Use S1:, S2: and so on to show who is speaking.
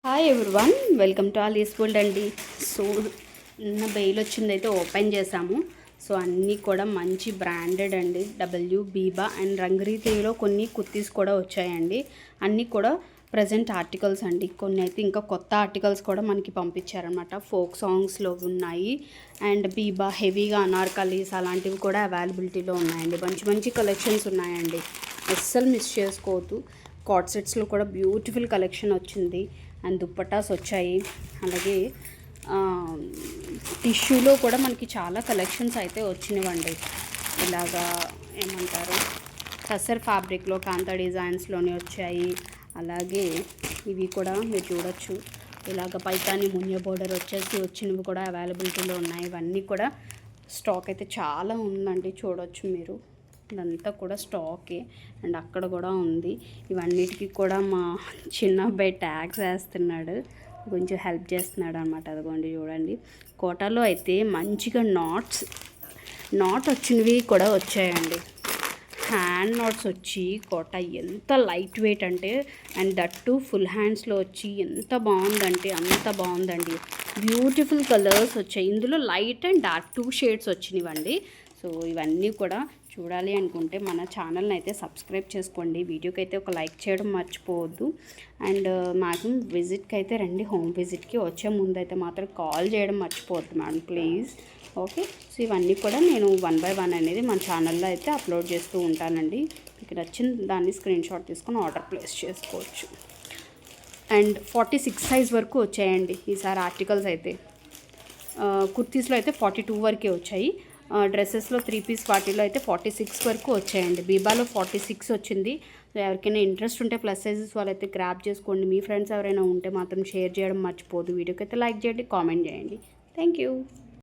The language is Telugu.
S1: Hi everyone, welcome to Ali's world అండి. సో నిన్న బెయిల్ వచ్చిందైతే ఓపెన్ చేసాము. సో అన్నీ కూడా మంచి బ్రాండెడ్ అండి. డబ్ల్యూ బీబా అండ్ రంగరీతిలో కొన్ని కుర్తీస్ కూడా వచ్చాయండి. అన్నీ కూడా ప్రజెంట్ ఆర్టికల్స్ అండి. కొన్ని అయితే ఇంకా కొత్త ఆర్టికల్స్ కూడా మనకి పంపించారనమాట. ఫోక్ సాంగ్స్లో ఉన్నాయి అండ్ బీబా హెవీగా అనార్కలీస్ అలాంటివి కూడా అవైలబిలిటీలో ఉన్నాయండి. మంచి మంచి కలెక్షన్స్ ఉన్నాయండి, అస్సలు మిస్ చేసుకోవద్దు. కార్డ్ సెట్స్లో కూడా బ్యూటిఫుల్ కలెక్షన్ వచ్చింది అండ్ దుప్పటాస్ వచ్చాయి. అలాగే టిష్యూలో కూడా మనకి చాలా కలెక్షన్స్ అయితే వచ్చినవండి. ఇలాగా ఏమంటారు, టసర్ ఫ్యాబ్రిక్లో కాంతా డిజైన్స్లోనే వచ్చాయి. అలాగే ఇవి కూడా మీరు చూడొచ్చు, ఇలాగ పైతాని మున్య బోర్డర్ వచ్చినవి కూడా అవైలబిలిటీలో ఉన్నాయి. ఇవన్నీ కూడా స్టాక్ అయితే చాలా ఉందండి, చూడొచ్చు మీరు. ఇదంతా కూడా స్టాకే అండ్ అక్కడ కూడా ఉంది. ఇవన్నిటికీ కూడా మా చిన్న అబ్బాయి ట్యాగ్స్ వేస్తున్నాడు, కొంచెం హెల్ప్ చేస్తున్నాడు అనమాట. అదిగోండి చూడండి, కోటాలో అయితే మంచిగా నాట్ వచ్చినవి కూడా వచ్చాయండి. హ్యాండ్ నాట్స్ వచ్చి కోట ఎంత లైట్ వెయిట్ అంటే, అండ్ దట్టు ఫుల్ హ్యాండ్స్లో వచ్చి ఎంత బాగుందంటే అంత బాగుందండి. బ్యూటిఫుల్ కలర్స్ వచ్చాయి. ఇందులో లైట్ అండ్ డార్క్ 2 షేడ్స్ వచ్చినవండి. సో ఇవన్నీ కూడా చూడాలి అనుకుంటే మన ఛానల్ని అయితే సబ్స్క్రైబ్ చేసుకోండి. వీడియోకి అయితే ఒక లైక్ చేయడం మర్చిపోవద్దు. అండ్ మాకు విజిట్కి అయితే రండి, హోమ్ విజిట్కి వచ్చే ముందు అయితే మాత్రం కాల్ చేయడం మర్చిపోవద్దు మేడం, ప్లీజ్. ఓకే, సో ఇవన్నీ కూడా నేను 1 by 1 అనేది మన ఛానల్లో అయితే అప్లోడ్ చేస్తూ ఉంటానండి. మీకు నచ్చిన దాన్ని స్క్రీన్ షాట్ తీసుకొని ఆర్డర్ ప్లేస్ చేసుకోవచ్చు. అండ్ 46 సైజ్ వరకు వచ్చాయండి ఈసారి ఆర్టికల్స్ అయితే. కుర్తీస్లో అయితే 42 వరకే వచ్చాయి. డ్రెస్సెస్లో 3 పీస్ వాటిలో అయితే 46 వరకు వచ్చాయండి. బీబాలో 46 వచ్చింది. ఎవరికైనా ఇంట్రెస్ట్ ఉంటే ప్లస్ సైజెస్ వాళ్ళైతే గ్రాప్ చేసుకోండి. మీ ఫ్రెండ్స్ ఎవరైనా ఉంటే మాత్రం షేర్ చేయడం మర్చిపోదు. వీడియోకి అయితే లైక్ చేయండి, కామెంట్ చేయండి. Thank you.